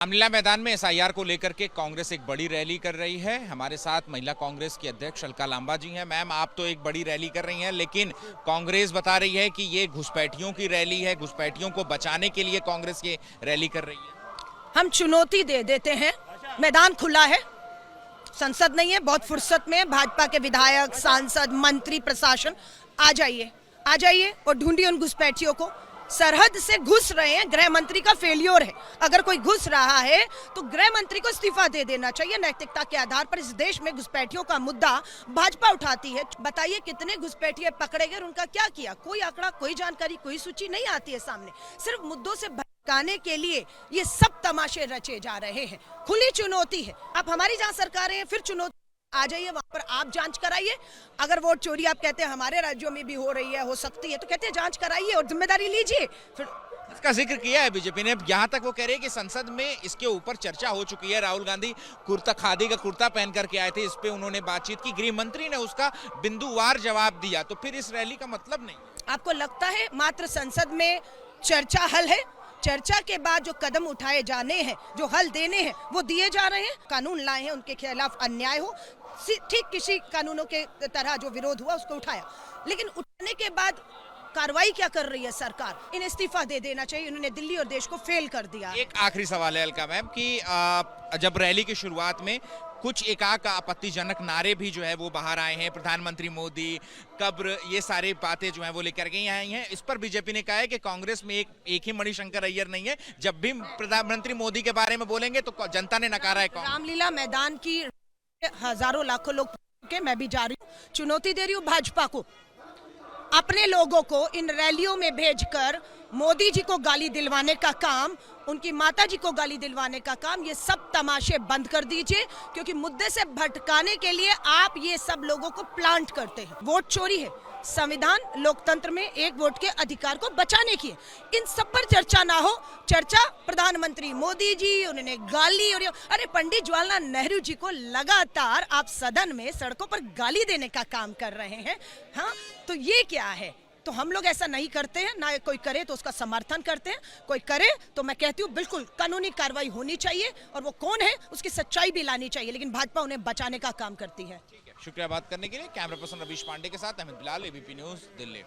रामलीला मैदान में एसआईआर को लेकर के कांग्रेस एक बड़ी रैली कर रही है। हमारे साथ महिला कांग्रेस की अध्यक्ष अलका लांबा जी हैं। मैम, आप तो एक बड़ी रैली कर रही हैं, लेकिन कांग्रेस बता रही है कि ये घुसपैठियों की रैली है, घुसपैठियों को बचाने के लिए कांग्रेस ये रैली कर रही है। हम चुनौती दे देते हैं, मैदान खुला है, संसद नहीं है, बहुत फुर्सत में भाजपा के विधायक, सांसद, मंत्री, प्रशासन आ जाइए और ढूंढिए उन घुसपैठियों को। सरहद से घुस रहे हैं, गृह मंत्री का फेलियर है। अगर कोई घुस रहा है तो गृह मंत्री को इस्तीफा दे देना चाहिए। नैतिकता के आधार पर इस देश में घुसपैठियों का मुद्दा भाजपा उठाती है। बताइए कितने घुसपैठिए पकड़े गए, उनका क्या किया? कोई आंकड़ा, कोई जानकारी, कोई सूची नहीं आती है सामने। सिर्फ मुद्दों से भटकाने के लिए ये सब तमाशे रचे जा रहे हैं। खुली चुनौती है, आप हमारी जहाँ सरकार है फिर चुनौती आ जाइए, वहां पर आप जांच कराइए। अगर वोट चोरी आप कहते हैं हमारे राज्यों में भी हो रही है, हो सकती है, तो कहते हैं जांच कराइए और जिम्मेदारी लीजिए। फिर इसका जिक्र किया है बीजेपी ने, यहाँ तक वो कह रहे हैं कि संसद में इसके ऊपर चर्चा हो चुकी है। राहुल गांधी खादी का कुर्ता पहन करके आए थे, इस पे उन्होंने बातचीत की, गृह मंत्री ने उसका बिंदुवार जवाब दिया। तो फिर इस रैली का मतलब नहीं? आपको लगता है मात्र संसद में चर्चा हल है? चर्चा के बाद जो कदम उठाए जाने हैं, जो हल देने हैं, वो दिए जा रहे हैं। कानून लाए हैं, उनके खिलाफ अन्याय हो, ठीक किसी कानूनों के तरह जो विरोध हुआ उसको उठाया, लेकिन उठाने के बाद कार्रवाई क्या कर रही है सरकार? इन्हें इस्तीफा दे देना चाहिए। उन्होंने दिल्ली और देश को फेल कर दिया। एक आखिरी सवाल है अलका मैम कि जब रैली की शुरुआत में कुछ एकाक आपत्तिजनक नारे भी जो है वो बाहर आए हैं, प्रधानमंत्री मोदी, कब्र, ये सारी बातें जो है वो लेकर के आई हैं। इस पर बीजेपी ने कहा है कि कांग्रेस में एक ही मणिशंकर अय्यर नहीं है, जब भी प्रधानमंत्री मोदी के बारे में बोलेंगे तो जनता ने नकारा है। रामलीला मैदान की हजारों लाखों लोग के, मैं भी जा रही हूँ, चुनौती दे रही हूँ भाजपा को। अपने लोगों को इन रैलियों में भेजकर मोदी जी को गाली दिलवाने का काम, उनकी माता जी को गाली दिलवाने का काम, ये सब तमाशे बंद कर दीजिए, क्योंकि मुद्दे से भटकाने के लिए आप ये सब लोगों को प्लांट करते हैं। वोट चोरी है, संविधान लोकतंत्र में एक वोट के अधिकार को बचाने की है। इन सब पर चर्चा ना हो। चर्चा प्रधानमंत्री मोदी जी, उन्होंने गाली, और अरे पंडित जवाहरलाल नेहरू जी को लगातार आप सदन में सड़कों पर गाली देने का काम कर रहे हैं। हाँ, तो ये क्या है? तो हम लोग ऐसा नहीं करते हैं, ना कोई करे तो उसका समर्थन करते हैं, कोई करे तो मैं कहती हूँ बिल्कुल कानूनी कार्रवाई होनी चाहिए, और वो कौन है उसकी सच्चाई भी लानी चाहिए, लेकिन भाजपा उन्हें बचाने का काम करती है। शुक्रिया बात करने के लिए। कैमरा पर्सन रवीश पांडे के साथ अहमद बिलाल, एबीपी न्यूज़, दिल्ली।